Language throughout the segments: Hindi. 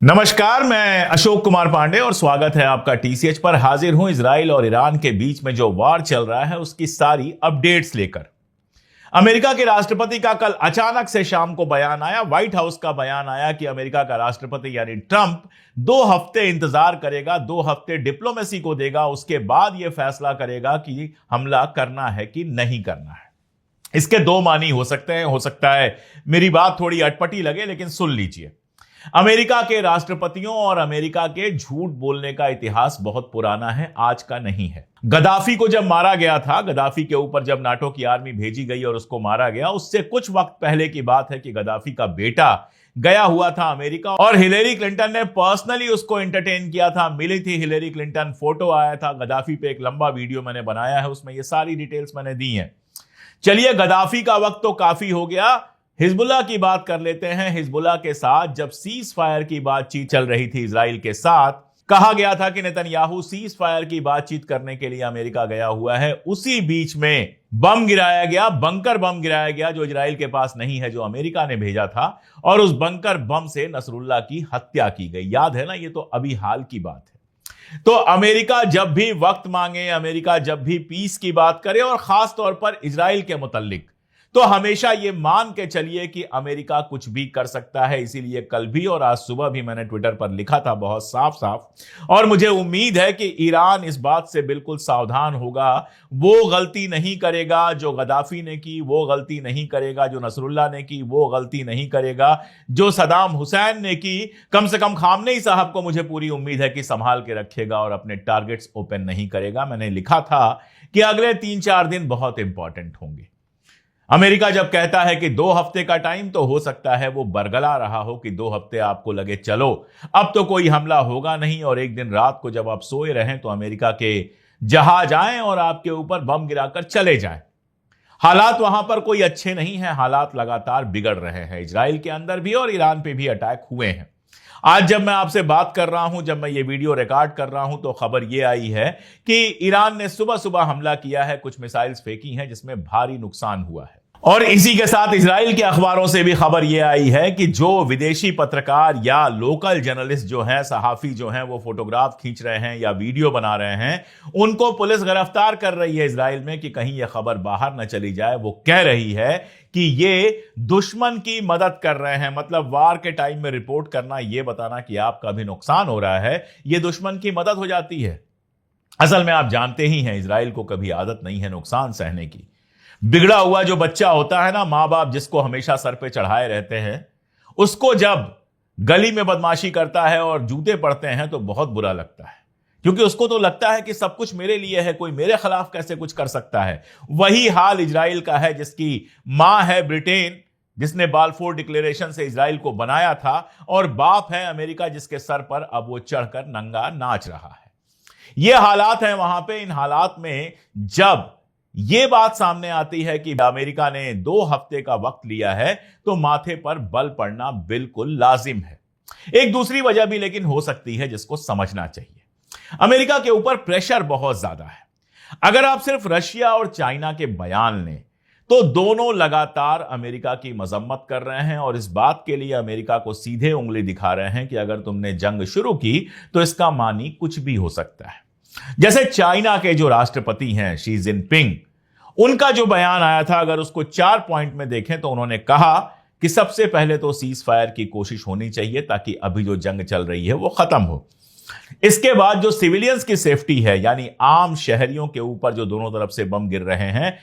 नमस्कार, मैं अशोक कुमार पांडे और स्वागत है आपका टीसीएच पर। हाजिर हूं इजराइल और ईरान के बीच में जो वार चल रहा है उसकी सारी अपडेट्स लेकर। अमेरिका के राष्ट्रपति का कल अचानक से शाम को बयान आया, व्हाइट हाउस का बयान आया कि अमेरिका का राष्ट्रपति यानी ट्रंप 2 हफ्ते इंतजार करेगा, 2 हफ्ते डिप्लोमेसी को देगा, उसके बाद यह फैसला करेगा कि हमला करना है कि नहीं करना है। इसके 2 मानी हो सकते हैं। हो सकता है मेरी बात थोड़ी अटपटी लगे, लेकिन सुन लीजिए। अमेरिका के राष्ट्रपतियों और अमेरिका के झूठ बोलने का इतिहास बहुत पुराना है, आज का नहीं है। गद्दाफी को जब मारा गया था, गद्दाफी के ऊपर जब नाटो की आर्मी भेजी गई और उसको मारा गया, उससे कुछ वक्त पहले की बात है कि गद्दाफी का बेटा गया हुआ था अमेरिका और हिलेरी क्लिंटन ने पर्सनली उसको एंटरटेन किया था। मिली थी हिलेरी क्लिंटन, फोटो आया था गद्दाफी पे, एक लंबा वीडियो मैंने बनाया है, उसमें ये सारी डिटेल्स मैंने दी हैं। चलिए, गद्दाफी का वक्त तो काफी हो गया, हिजबुल्लाह की बात कर लेते हैं। हिजबुल्लाह के साथ जब सीज फायर की बातचीत चल रही थी इजराइल के साथ, कहा गया था कि नेतन्याहू सीज फायर की बातचीत करने के लिए अमेरिका गया हुआ है। उसी बीच में बम गिराया गया, बंकर बम गिराया गया, जो इजराइल के पास नहीं है, जो अमेरिका ने भेजा था, और उस बंकर बम से नसरुल्लाह की हत्या की गई। याद है ना? ये तो अभी हाल की बात है। तो अमेरिका जब भी वक्त मांगे, अमेरिका जब भी पीस की बात करे, और खास तौर पर इजराइल के मुतल्लिक, तो हमेशा यह मान के चलिए कि अमेरिका कुछ भी कर सकता है। इसीलिए कल भी और आज सुबह भी मैंने ट्विटर पर लिखा था बहुत साफ साफ, और मुझे उम्मीद है कि ईरान इस बात से बिल्कुल सावधान होगा। वो गलती नहीं करेगा जो गद्दाफी ने की, वो गलती नहीं करेगा जो नसरुल्लाह ने की, वो गलती नहीं करेगा जो सदाम हुसैन ने की। कम से कम खामनेई साहब को मुझे पूरी उम्मीद है कि संभाल के रखेगा और अपने टारगेट्स ओपन नहीं करेगा। मैंने लिखा था कि अगले 3-4 दिन बहुत इंपॉर्टेंट होंगे। अमेरिका जब कहता है कि 2 हफ्ते का टाइम, तो हो सकता है वो बरगला रहा हो कि 2 हफ्ते आपको लगे चलो अब तो कोई हमला होगा नहीं, और एक दिन रात को जब आप सोए रहें तो अमेरिका के जहाज आए और आपके ऊपर बम गिराकर चले जाएं। हालात वहां पर कोई अच्छे नहीं हैं, हालात लगातार बिगड़ रहे हैं। इजराइल के अंदर भी और ईरान पे भी अटैक हुए हैं। आज जब मैं आपसे बात कर रहा हूं, जब मैं ये वीडियो रिकॉर्ड कर रहा हूं, तो खबर ये आई है कि ईरान ने सुबह सुबह हमला किया है, कुछ मिसाइल्स फेंकी हैं जिसमें भारी नुकसान हुआ है। और इसी के साथ इजराइल के अखबारों से भी खबर यह आई है कि जो विदेशी पत्रकार या लोकल जर्नलिस्ट जो हैं, सहाफी जो हैं, वो फोटोग्राफ खींच रहे हैं या वीडियो बना रहे हैं, उनको पुलिस गिरफ्तार कर रही है इजराइल में कि कहीं यह खबर बाहर न चली जाए। वो कह रही है कि ये दुश्मन की मदद कर रहे हैं। मतलब वार के टाइम में रिपोर्ट करना, यह बताना कि आपका भी नुकसान हो रहा है, यह दुश्मन की मदद हो जाती है। असल में आप जानते ही हैं, इजराइल को कभी आदत नहीं है नुकसान सहने की। बिगड़ा हुआ जो बच्चा होता है ना, मां बाप जिसको हमेशा सर पे चढ़ाए रहते हैं, उसको जब गली में बदमाशी करता है और जूते पड़ते हैं तो बहुत बुरा लगता है, क्योंकि उसको तो लगता है कि सब कुछ मेरे लिए है, कोई मेरे खिलाफ कैसे कुछ कर सकता है। वही हाल इजराइल का है, जिसकी मां है ब्रिटेन, जिसने बाल्फोर डिक्लेरेशन से इजराइल को बनाया था, और बाप है अमेरिका, जिसके सर पर अब वो चढ़कर नंगा नाच रहा है। ये हालात हैं वहां पे। इन हालात में जब यह बात सामने आती है कि अमेरिका ने 2 हफ्ते का वक्त लिया है, तो माथे पर बल पड़ना बिल्कुल लाजिम है। एक दूसरी वजह भी लेकिन हो सकती है जिसको समझना चाहिए। अमेरिका के ऊपर प्रेशर बहुत ज्यादा है। अगर आप सिर्फ रशिया और चाइना के बयान लें, तो दोनों लगातार अमेरिका की मजम्मत कर रहे हैं और इस बात के लिए अमेरिका को सीधे उंगली दिखा रहे हैं कि अगर तुमने जंग शुरू की तो इसका मानी कुछ भी हो सकता है। जैसे चाइना के जो राष्ट्रपति हैं शी जिनपिंग, उनका जो बयान आया था, अगर उसको 4 पॉइंट में देखें तो उन्होंने कहा कि सबसे पहले तो सीज फायर की कोशिश होनी चाहिए ताकि अभी जो जंग चल रही है वो खत्म हो। इसके बाद जो सिविलियंस की सेफ्टी है, यानी आम शहरियों के ऊपर जो दोनों तरफ से बम गिर रहे हैं,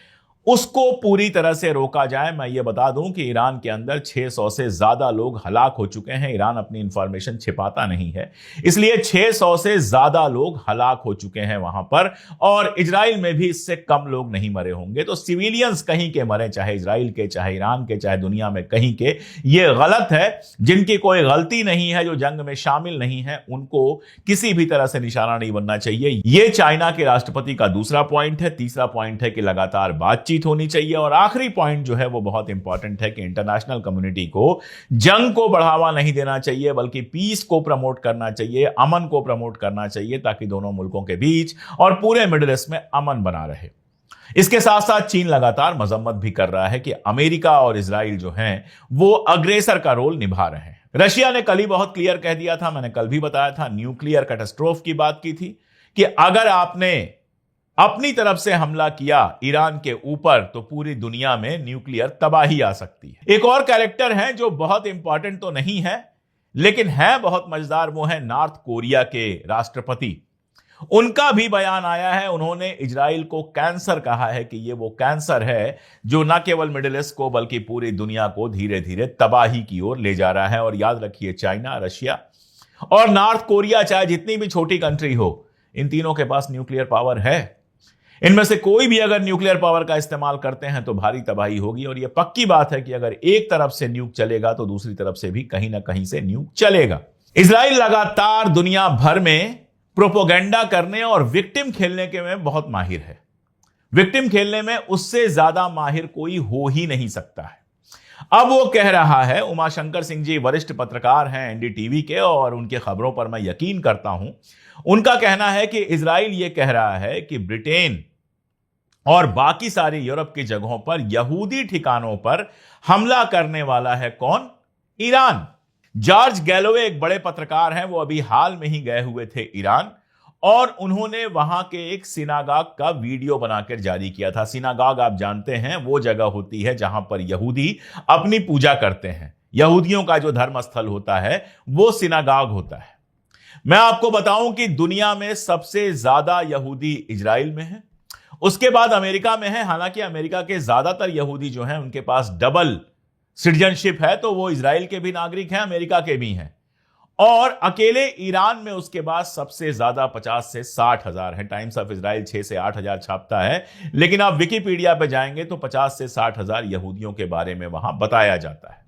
उसको पूरी तरह से रोका जाए। मैं ये बता दूं कि ईरान के अंदर 600 से ज्यादा लोग हलाक हो चुके हैं। ईरान अपनी इंफॉर्मेशन छिपाता नहीं है, इसलिए 600 से ज्यादा लोग हलाक हो चुके हैं वहां पर, और इजराइल में भी इससे कम लोग नहीं मरे होंगे। तो सिविलियंस कहीं के मरे, चाहे इजराइल के, चाहे ईरान के, चाहे दुनिया में कहीं के, ये गलत है। जिनकी कोई गलती नहीं है, जो जंग में शामिल नहीं है, उनको किसी भी तरह से निशाना नहीं बनना चाहिए। यह चाइना के राष्ट्रपति का दूसरा पॉइंट है। तीसरा पॉइंट है कि लगातार बातचीत होनी चाहिए, और आखिरी पॉइंट जो है वो बहुत इंपॉर्टेंट है कि इंटरनेशनल कम्युनिटी को जंग को बढ़ावा नहीं देना चाहिए, बल्कि पीस को प्रमोट करना चाहिए, अमन को प्रमोट करना चाहिए, ताकि दोनों मुल्कों के बीच और पूरे मिडिल ईस्ट में अमन बना रहे। इसके साथ साथ चीन लगातार मजम्मत भी कर रहा है कि अमेरिका और इजराइल जो हैं वो अग्रेसर का रोल निभा रहे हैं। रशिया ने कल ही बहुत क्लियर कह दिया था, मैंने कल भी बताया था, न्यूक्लियर कैटास्ट्रोफ की बात की थी कि अगर आपने अपनी तरफ से हमला किया ईरान के ऊपर तो पूरी दुनिया में न्यूक्लियर तबाही आ सकती है। एक और कैरेक्टर है जो बहुत इंपॉर्टेंट तो नहीं है लेकिन है बहुत मजेदार, वो है नॉर्थ कोरिया के राष्ट्रपति। उनका भी बयान आया है, उन्होंने इजराइल को कैंसर कहा है कि ये वो कैंसर है जो न केवल मिडिल ईस्ट को बल्कि पूरी दुनिया को धीरे धीरे तबाही की ओर ले जा रहा है। और याद रखिए, चाइना, रशिया और नॉर्थ कोरिया, चाहे जितनी भी छोटी कंट्री हो, इन तीनों के पास न्यूक्लियर पावर है। इनमें से कोई भी अगर न्यूक्लियर पावर का इस्तेमाल करते हैं तो भारी तबाही होगी। और यह पक्की बात है कि अगर एक तरफ से न्यूक चलेगा तो दूसरी तरफ से भी कहीं ना कहीं से न्यूक चलेगा। इजराइल लगातार दुनिया भर में प्रोपोगेंडा करने और विक्टिम खेलने के में बहुत माहिर है। विक्टिम खेलने में उससे ज्यादा माहिर कोई हो ही नहीं सकता है। अब वो कह रहा है, उमाशंकर सिंह जी वरिष्ठ पत्रकार हैं एनडीटीवी के और उनके खबरों पर मैं यकीन करता हूं। उनका कहना है कि इजराइल ये कह रहा है कि ब्रिटेन और बाकी सारी यूरोप की जगहों पर यहूदी ठिकानों पर हमला करने वाला है कौन? ईरान। जॉर्ज गैलोवे एक बड़े पत्रकार हैं, वो अभी हाल में ही गए हुए थे ईरान और उन्होंने वहां के एक सिनागाग का वीडियो बनाकर जारी किया था। सिनागाग आप जानते हैं वो जगह होती है जहां पर यहूदी अपनी पूजा करते हैं। यहूदियों का जो धर्म स्थल होता है वो सिनागाग होता है। मैं आपको बताऊं कि दुनिया में सबसे ज्यादा यहूदी इजराइल में है, उसके बाद अमेरिका में है। हालांकि अमेरिका के ज्यादातर यहूदी जो हैं उनके पास डबल सिटीजनशिप है, तो वो इजराइल के भी नागरिक हैं, अमेरिका के भी हैं। और अकेले ईरान में उसके बाद सबसे ज्यादा 50 से 60 हजार है। टाइम्स ऑफ इजराइल 6 से 8 हजार छापता है, लेकिन आप विकिपीडिया पे जाएंगे तो 50 से 60 हजार यहूदियों के बारे में वहां बताया जाता है।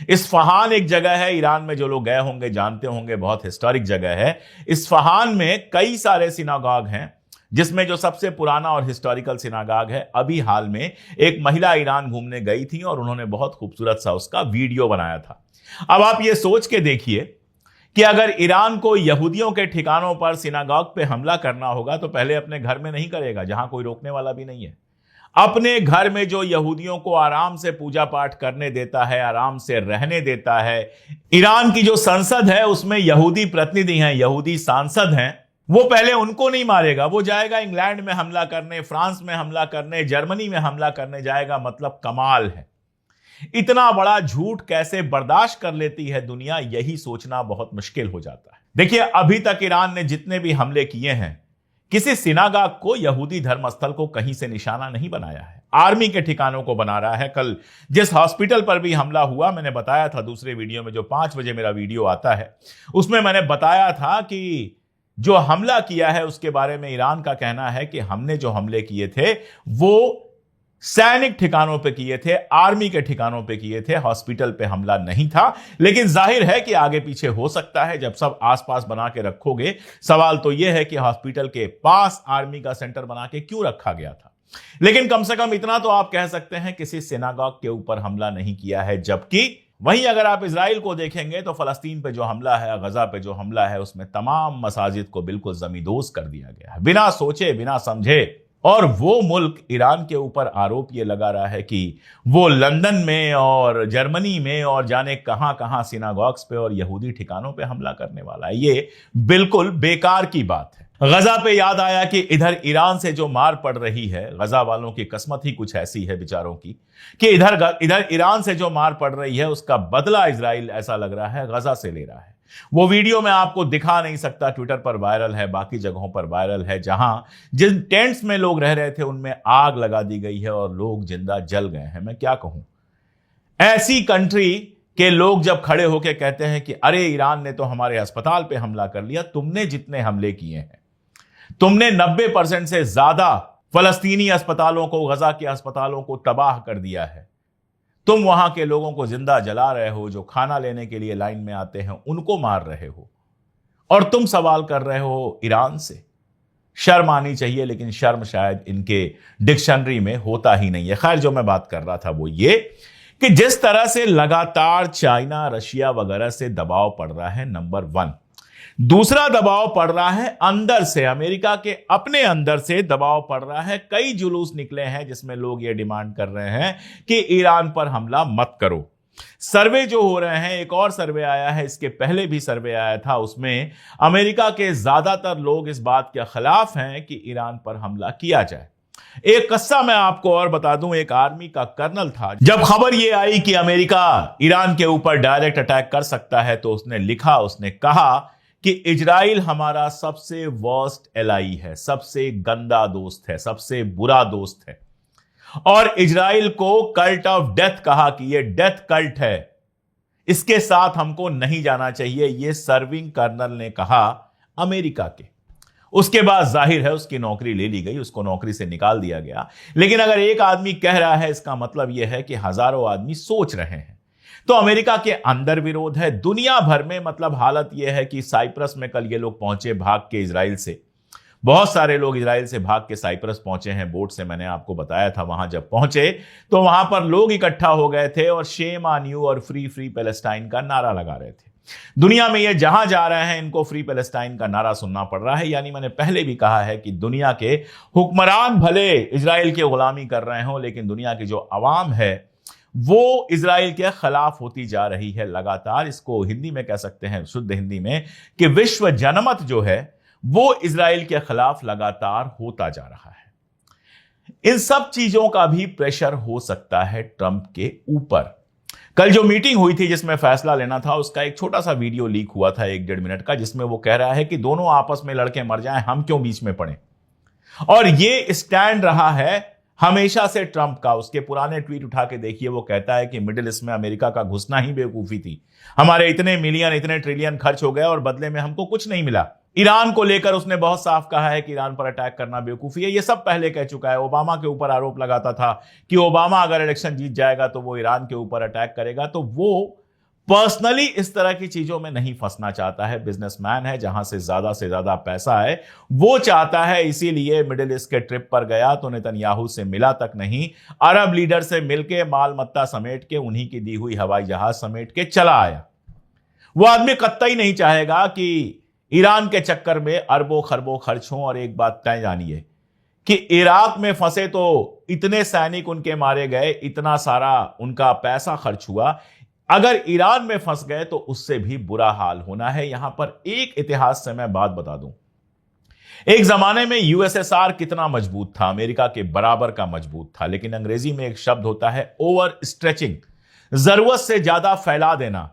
इस्फहान एक जगह है ईरान में, जो लोग गए होंगे जानते होंगे, बहुत हिस्टोरिक जगह है। इस्फहान में कई सारे सिनागाग हैं, जिसमें जो सबसे पुराना और हिस्टोरिकल सिनागाग है, अभी हाल में एक महिला ईरान घूमने गई थी और उन्होंने बहुत खूबसूरत सा उसका वीडियो बनाया था। अब आप ये सोच के देखिए कि अगर ईरान को यहूदियों के ठिकानों पर, सिनागाग पे हमला करना होगा तो पहले अपने घर में नहीं करेगा, जहां कोई रोकने वाला भी नहीं है। अपने घर में जो यहूदियों को आराम से पूजा पाठ करने देता है, आराम से रहने देता है, ईरान की जो संसद है उसमें यहूदी प्रतिनिधि हैं, यहूदी सांसद हैं, वो पहले उनको नहीं मारेगा। वो जाएगा इंग्लैंड में हमला करने, फ्रांस में हमला करने, जर्मनी में हमला करने जाएगा। मतलब कमाल है। इतना बड़ा झूठ कैसे बर्दाश्त कर लेती है दुनिया, यही सोचना बहुत मुश्किल हो जाता है। देखिए, अभी तक ईरान ने जितने भी हमले किए हैं, किसी सिनागाग को, यहूदी धर्मस्थल को कहीं से निशाना नहीं बनाया है। आर्मी के ठिकानों को बना रहा है। कल जिस हॉस्पिटल पर भी हमला हुआ, मैंने बताया था दूसरे वीडियो में, जो 5 बजे मेरा वीडियो आता है, उसमें मैंने बताया था कि जो हमला किया है उसके बारे में ईरान का कहना है कि हमने जो हमले किए थे वो सैनिक ठिकानों पे किए थे, आर्मी के ठिकानों पे किए थे, हॉस्पिटल पे हमला नहीं था। लेकिन जाहिर है कि आगे पीछे हो सकता है, जब सब आसपास बना के रखोगे। सवाल तो यह है कि हॉस्पिटल के पास आर्मी का सेंटर बना के क्यों रखा गया था। लेकिन कम से कम इतना तो आप कह सकते हैं, किसी सिनागॉग के ऊपर हमला नहीं किया है। जबकि वहीं अगर आप इजराइल को देखेंगे तो फलस्तीन पे जो हमला है, गजा पे जो हमला है, उसमें तमाम मसाजिद को बिल्कुल जमींदोज कर दिया गया है, बिना सोचे बिना समझे। और वो मुल्क ईरान के ऊपर आरोप ये लगा रहा है कि वो लंदन में और जर्मनी में और जाने कहां कहां सिनागॉग्स पे और यहूदी ठिकानों पे हमला करने वाला है। ये बिल्कुल बेकार की बात है। गजा पे याद आया कि इधर ईरान से जो मार पड़ रही है, गजा वालों की किस्मत ही कुछ ऐसी है बेचारों की कि इधर ईरान से जो मार पड़ रही है उसका बदला इजराइल, ऐसा लग रहा है, गजा से ले रहा है। वो वीडियो मैं आपको दिखा नहीं सकता, ट्विटर पर वायरल है, बाकी जगहों पर वायरल है, जहां जिन टेंट्स में लोग रह रहे थे उनमें आग लगा दी गई है और लोग जिंदा जल गए हैं। मैं क्या कहूं, ऐसी कंट्री के लोग जब खड़े होकर कहते हैं कि अरे ईरान ने तो हमारे अस्पताल पे हमला कर लिया। तुमने जितने हमले किए हैं, तुमने 90% से ज्यादा फलस्तीनी अस्पतालों को, गजा के अस्पतालों को तबाह कर दिया है। तुम वहां के लोगों को जिंदा जला रहे हो, जो खाना लेने के लिए लाइन में आते हैं उनको मार रहे हो, और तुम सवाल कर रहे हो ईरान से। शर्म आनी चाहिए, लेकिन शर्म शायद इनके डिक्शनरी में होता ही नहीं है। खैर, जो मैं बात कर रहा था वो ये कि जिस तरह से लगातार चाइना, रशिया वगैरह से दबाव पड़ रहा है, नंबर 1। दूसरा दबाव पड़ रहा है अंदर से, अमेरिका के अपने अंदर से दबाव पड़ रहा है। कई जुलूस निकले हैं जिसमें लोग ये डिमांड कर रहे हैं कि ईरान पर हमला मत करो। सर्वे जो हो रहे हैं, एक और सर्वे आया है, इसके पहले भी सर्वे आया था, उसमें अमेरिका के ज्यादातर लोग इस बात के खिलाफ हैं कि ईरान पर हमला किया जाए। एक किस्सा मैं आपको और बता दूं, एक आर्मी का कर्नल था, जब खबर यह आई कि अमेरिका ईरान के ऊपर डायरेक्ट अटैक कर सकता है तो उसने लिखा, उसने कहा कि इजराइल हमारा सबसे वर्स्ट एलाई है, सबसे गंदा दोस्त है, सबसे बुरा दोस्त है, और इजराइल को कल्ट ऑफ डेथ कहा कि यह डेथ कल्ट है, इसके साथ हमको नहीं जाना चाहिए। यह सर्विंग कर्नल ने कहा अमेरिका के। उसके बाद जाहिर है उसकी नौकरी ले ली गई, उसको नौकरी से निकाल दिया गया। लेकिन अगर एक आदमी कह रहा है, इसका मतलब यह है कि हजारों आदमी सोच रहे हैं। तो अमेरिका के अंदर विरोध है, दुनिया भर में। मतलब हालत यह है कि साइप्रस में कल ये लोग पहुंचे भाग के इजराइल से, बहुत सारे लोग इजराइल से भाग के साइप्रस पहुंचे हैं बोट से, मैंने आपको बताया था। वहां जब पहुंचे तो वहां पर लोग इकट्ठा हो गए थे और शेम ऑन यू और फ्री फ्री पैलेस्टाइन का नारा लगा रहे थे। दुनिया में ये जहां जा रहे हैं इनको फ्री पैलेस्टाइन का नारा सुनना पड़ रहा है। यानी मैंने पहले भी कहा है कि दुनिया के हुक्मरान भले इजराइल की गुलामी कर रहे हो, लेकिन दुनिया की जो अवाम है वो इजराइल के खिलाफ होती जा रही है लगातार। इसको हिंदी में कह सकते हैं, शुद्ध हिंदी में, कि विश्व जनमत जो है वो इजराइल के खिलाफ लगातार होता जा रहा है। इन सब चीजों का भी प्रेशर हो सकता है ट्रंप के ऊपर। कल जो मीटिंग हुई थी जिसमें फैसला लेना था, उसका एक छोटा सा वीडियो लीक हुआ था 1-1.5 मिनट का, जिसमें वो कह रहा है कि दोनों आपस में लड़के मर जाएं, हम क्यों बीच में पड़े। और ये स्टैंड रहा है हमेशा से ट्रंप का। उसके पुराने ट्वीट उठा के देखिए, वो कहता है कि मिडिल ईस्ट में अमेरिका का घुसना ही बेवकूफी थी, हमारे इतने मिलियन इतने ट्रिलियन खर्च हो गए और बदले में हमको कुछ नहीं मिला। ईरान को लेकर उसने बहुत साफ कहा है कि ईरान पर अटैक करना बेवकूफी है। ये सब पहले कह चुका है। ओबामा के ऊपर आरोप लगाता था कि ओबामा अगर इलेक्शन जीत जाएगा तो वो ईरान के ऊपर अटैक करेगा। तो वो पर्सनली इस तरह की चीजों में नहीं फंसना चाहता है। बिजनेसमैन है, जहां से ज्यादा पैसा है वो चाहता है। इसीलिए मिडिल ईस्ट के ट्रिप पर गया तो नेतन्याहू से मिला तक नहीं, अरब लीडर से मिलके माल मत्ता समेट के, उन्हीं की दी हुई हवाई जहाज समेट के चला आया। वो आदमी कतई नहीं चाहेगा कि ईरान के चक्कर में अरबों खरबों खर्च हों। और एक बात तय जानिए कि इराक में फंसे तो इतने सैनिक उनके मारे गए, इतना सारा उनका पैसा खर्च हुआ। अगर ईरान में फंस गए तो उससे भी बुरा हाल होना है। यहां पर एक इतिहास से मैं बात बता दूं, एक जमाने में यूएसएसआर कितना मजबूत था, अमेरिका के बराबर का मजबूत था। लेकिन अंग्रेजी में एक शब्द होता है ओवर स्ट्रेचिंग, जरूरत से ज्यादा फैला देना।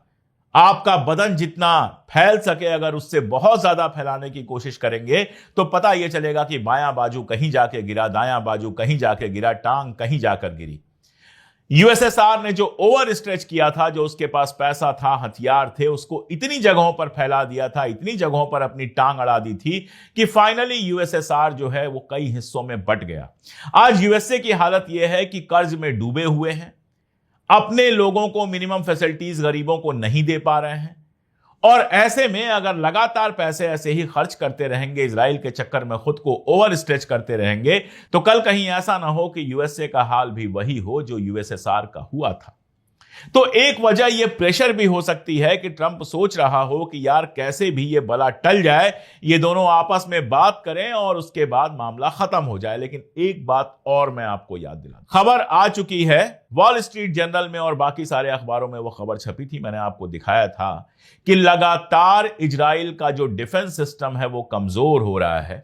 आपका बदन जितना फैल सके, अगर उससे बहुत ज्यादा फैलाने की कोशिश करेंगे तो पता यह चलेगा कि बायां बाजू कहीं जाके गिरा, दायां बाजू कहीं जाके गिरा, टांग कहीं जाकर गिरी। यूएसएसआर ने जो ओवर स्ट्रेच किया था, जो उसके पास पैसा था, हथियार थे, उसको इतनी जगहों पर फैला दिया था, इतनी जगहों पर अपनी टांग अड़ा दी थी कि फाइनली यूएसएसआर जो है वो कई हिस्सों में बंट गया। आज यूएसए की हालत यह है कि कर्ज में डूबे हुए हैं, अपने लोगों को मिनिमम फैसिलिटीज गरीबों को नहीं दे पा रहे हैं। और ऐसे में अगर लगातार पैसे ऐसे ही खर्च करते रहेंगे, इजराइल के चक्कर में खुद को ओवर स्ट्रेच करते रहेंगे, तो कल कहीं ऐसा ना हो कि यूएसए का हाल भी वही हो जो यूएसएसआर का हुआ था। तो एक वजह यह प्रेशर भी हो सकती है कि ट्रंप सोच रहा हो कि यार कैसे भी ये बला टल जाए, ये दोनों आपस में बात करें और उसके बाद मामला खत्म हो जाए। लेकिन एक बात और मैं आपको याद दिला, खबर आ चुकी है, वॉल स्ट्रीट जर्नल में और बाकी सारे अखबारों में वो खबर छपी थी, मैंने आपको दिखाया था कि लगातार इजराइल का जो डिफेंस सिस्टम है वो कमजोर हो रहा है।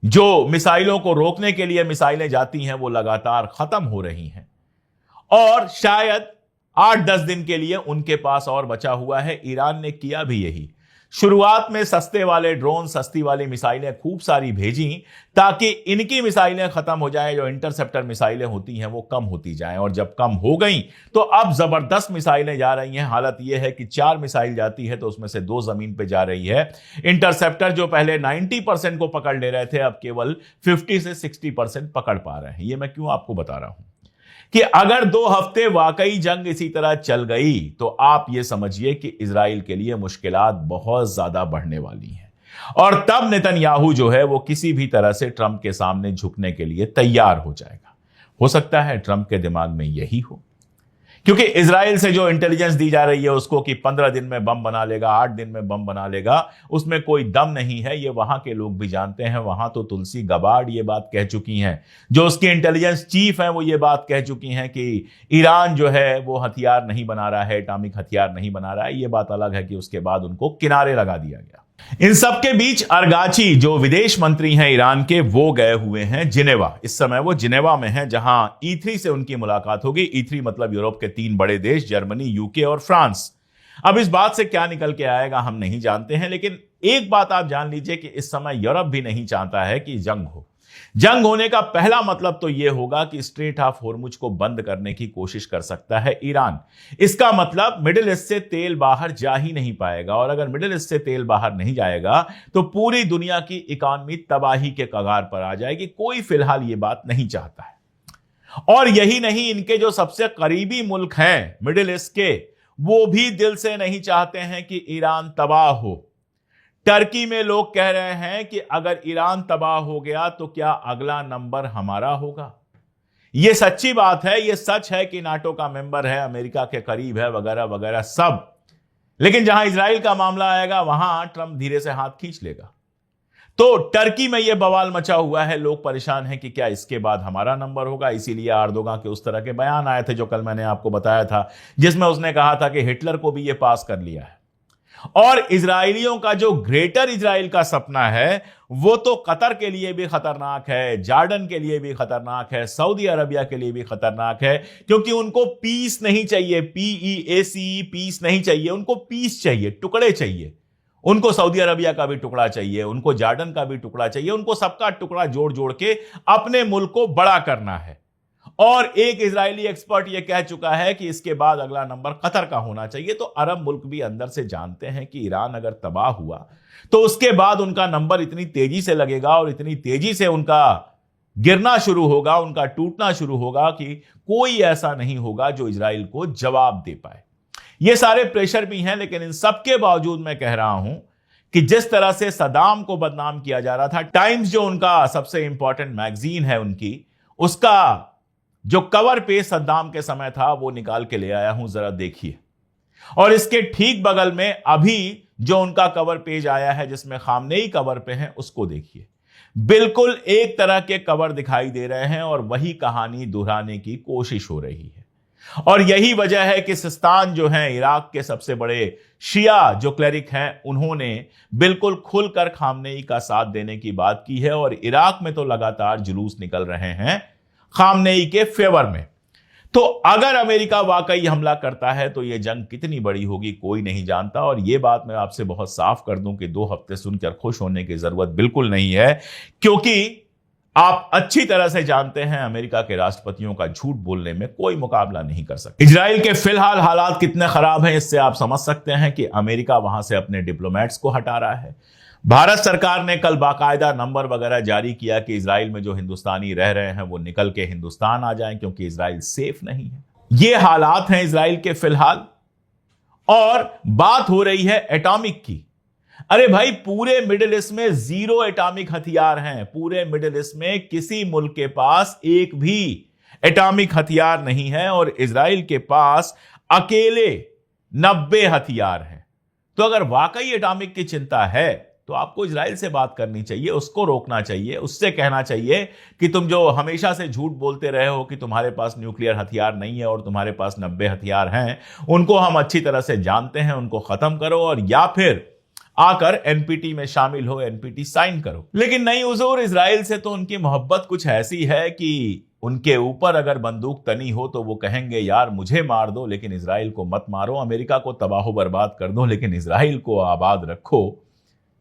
जो मिसाइलों को रोकने के लिए मिसाइलें जाती हैं वो लगातार खत्म हो रही हैं, और शायद 8-10 दिन के लिए उनके पास और बचा हुआ है। ईरान ने किया भी यही। शुरुआत में सस्ते वाले ड्रोन, सस्ती वाली मिसाइलें खूब सारी भेजी ताकि इनकी मिसाइलें खत्म हो जाएं, जो इंटरसेप्टर मिसाइलें होती हैं वो कम होती जाएं। और जब कम हो गई तो अब जबरदस्त मिसाइलें जा रही हैं। हालत यह है कि 4 मिसाइल जाती है तो उसमें से 2 जमीन पे जा रही है। इंटरसेप्टर जो पहले 90% को पकड़ ले रहे थे, अब केवल 50 से 60% पकड़ पा रहे हैं। ये मैं क्यों आपको बता रहा हूं कि अगर 2 हफ्ते वाकई जंग इसी तरह चल गई तो आप यह समझिए कि इजराइल के लिए मुश्किलात बहुत ज्यादा बढ़ने वाली हैं। और तब नेतन्याहू जो है वो किसी भी तरह से ट्रंप के सामने झुकने के लिए तैयार हो जाएगा। हो सकता है ट्रंप के दिमाग में यही हो क्योंकि इजराइल से जो इंटेलिजेंस दी जा रही है उसको कि 15 दिन में बम बना लेगा, 8 दिन में बम बना लेगा, उसमें कोई दम नहीं है। ये वहां के लोग भी जानते हैं। वहां तो तुलसी गबार्ड ये बात कह चुकी हैं, जो उसकी इंटेलिजेंस चीफ है वो ये बात कह चुकी हैं कि ईरान जो है वो हथियार नहीं बना रहा है, एटॉमिक हथियार नहीं बना रहा है। ये बात अलग है कि उसके बाद उनको किनारे लगा दिया गया। इन सबके बीच अरगाची जो विदेश मंत्री हैं ईरान के, वो गए हुए हैं जिनेवा। इस समय वो जिनेवा में हैं, जहां E3 से उनकी मुलाकात होगी। E3 मतलब यूरोप के 3 बड़े देश, जर्मनी, यूके और फ्रांस। अब इस बात से क्या निकल के आएगा हम नहीं जानते हैं, लेकिन एक बात आप जान लीजिए कि इस समय यूरोप भी नहीं चाहता है कि जंग हो। जंग होने का पहला मतलब तो यह होगा कि स्ट्रेट ऑफ होर्मुज को बंद करने की कोशिश कर सकता है ईरान। इसका मतलब मिडिल ईस्ट से तेल बाहर जा ही नहीं पाएगा, और अगर मिडिल ईस्ट से तेल बाहर नहीं जाएगा तो पूरी दुनिया की इकॉनमी तबाही के कगार पर आ जाएगी। कोई फिलहाल यह बात नहीं चाहता है। और यही नहीं, इनके जो सबसे करीबी मुल्क हैं मिडिल ईस्ट के, वो भी दिल से नहीं चाहते हैं कि ईरान तबाह हो। टर्की में लोग कह रहे हैं कि अगर ईरान तबाह हो गया तो क्या अगला नंबर हमारा होगा। यह सच्ची बात है, यह सच है कि नाटो का मेंबर है, अमेरिका के करीब है, वगैरह वगैरह सब। लेकिन जहां इजराइल का मामला आएगा वहां ट्रंप धीरे से हाथ खींच लेगा। तो टर्की में यह बवाल मचा हुआ है। लोग परेशान हैं कि क्या इसके बाद हमारा नंबर होगा। इसीलिए अर्दोगान के उस तरह के बयान आए थे जो कल मैंने आपको बताया था, जिसमें उसने कहा था कि हिटलर को भी यह पास कर लिया है। और इजरायलियों का जो ग्रेटर इजराइल का सपना है वो तो कतर के लिए भी खतरनाक है, जॉर्डन के लिए भी खतरनाक है, सऊदी अरबिया के लिए भी खतरनाक है, क्योंकि उनको पीस नहीं चाहिए, PEACE पीस नहीं चाहिए, उनको पीस चाहिए, टुकड़े चाहिए। उनको सऊदी अरबिया का भी टुकड़ा चाहिए, उनको जॉर्डन का भी टुकड़ा चाहिए, उनको सबका टुकड़ा जोड़ जोड़ के अपने मुल्क को बड़ा करना है। और एक इजरायली एक्सपर्ट यह कह चुका है कि इसके बाद अगला नंबर कतर का होना चाहिए। तो अरब मुल्क भी अंदर से जानते हैं कि ईरान अगर तबाह हुआ तो उसके बाद उनका नंबर इतनी तेजी से लगेगा और इतनी तेजी से उनका गिरना शुरू होगा, उनका टूटना शुरू होगा कि कोई ऐसा नहीं होगा जो इजराइल को जवाब दे पाए। ये सारे प्रेशर भी हैं, लेकिन इन सबके बावजूद मैं कह रहा हूं कि जिस तरह से सदाम को बदनाम किया जा रहा था, टाइम्स जो उनका सबसे इंपॉर्टेंट मैगजीन है उनकी, उसका जो कवर पेज सद्दाम के समय था वो निकाल के ले आया हूं, जरा देखिए। और इसके ठीक बगल में अभी जो उनका कवर पेज आया है जिसमें खामनेई कवर पे है, उसको देखिए। बिल्कुल एक तरह के कवर दिखाई दे रहे हैं और वही कहानी दोहराने की कोशिश हो रही है। और यही वजह है कि सिस्तान जो है, इराक के सबसे बड़े शिया जो क्लेरिक हैं, उन्होंने बिल्कुल खुलकर खामनेई का साथ देने की बात की है। और इराक में तो लगातार जुलूस निकल रहे हैं खामनेई के फेवर में। तो अगर अमेरिका वाकई हमला करता है तो यह जंग कितनी बड़ी होगी कोई नहीं जानता। और यह बात मैं आपसे बहुत साफ कर दूं कि 2 हफ्ते सुनकर खुश होने की जरूरत बिल्कुल नहीं है, क्योंकि आप अच्छी तरह से जानते हैं अमेरिका के राष्ट्रपतियों का झूठ बोलने में कोई मुकाबला नहीं कर सकता। इजराइल के फिलहाल हालात कितने खराब हैं इससे आप समझ सकते हैं कि अमेरिका वहां से अपने डिप्लोमेट्स को हटा रहा है। भारत सरकार ने कल बाकायदा नंबर वगैरह जारी किया कि इजराइल में जो हिंदुस्तानी रह रहे हैं वो निकल के हिंदुस्तान आ जाएं, क्योंकि इजराइल सेफ नहीं है। ये हालात हैं इजराइल के फिलहाल। और बात हो रही है एटॉमिक की। अरे भाई, पूरे मिडिल ईस्ट में 0 एटॉमिक हथियार हैं। पूरे मिडिल ईस्ट में किसी मुल्क के पास एक भी एटॉमिक हथियार नहीं है, और इजराइल के पास अकेले 90 हथियार हैं। तो अगर वाकई एटॉमिक की चिंता है तो आपको इजराइल से बात करनी चाहिए, उसको रोकना चाहिए, उससे कहना चाहिए कि तुम जो हमेशा से झूठ बोलते रहे हो कि तुम्हारे पास न्यूक्लियर हथियार नहीं है और तुम्हारे पास 90 हथियार हैं, उनको हम अच्छी तरह से जानते हैं, उनको खत्म करो, और या फिर आकर एनपीटी में शामिल हो, एनपीटी साइन करो। लेकिन नहीं हुजूर, इजराइल से तो उनकी मोहब्बत कुछ ऐसी है कि उनके ऊपर अगर बंदूक तनी हो तो वो कहेंगे यार मुझे मार दो लेकिन इजराइल को मत मारो, अमेरिका को तबाह बर्बाद कर दो लेकिन इजराइल को आबाद रखो।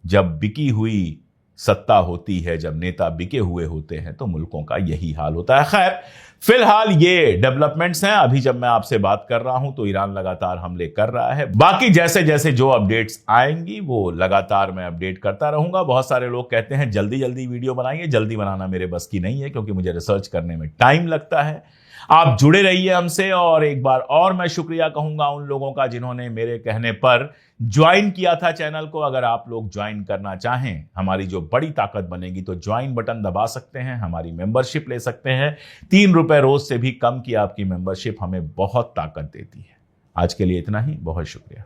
जब बिकी हुई सत्ता होती है, जब नेता बिके हुए होते हैं, तो मुल्कों का यही हाल होता है। खैर, फिलहाल ये डेवलपमेंट्स हैं। अभी जब मैं आपसे बात कर रहा हूं तो ईरान लगातार हमले कर रहा है। बाकी जैसे जैसे जो अपडेट्स आएंगी वो लगातार मैं अपडेट करता रहूंगा। बहुत सारे लोग कहते हैं जल्दी जल्दी वीडियो बनाइए। जल्दी बनाना मेरे बस की नहीं है, क्योंकि मुझे रिसर्च करने में टाइम लगता है। आप जुड़े रहिए हमसे। और एक बार और मैं शुक्रिया कहूंगा उन लोगों का जिन्होंने मेरे कहने पर ज्वाइन किया था चैनल को। अगर आप लोग ज्वाइन करना चाहें, हमारी जो बड़ी ताकत बनेगी, तो ज्वाइन बटन दबा सकते हैं, हमारी मेंबरशिप ले सकते हैं। 3 रुपए रोज से भी कम की आपकी मेंबरशिप हमें बहुत ताकत देती है। आज के लिए इतना ही, बहुत शुक्रिया।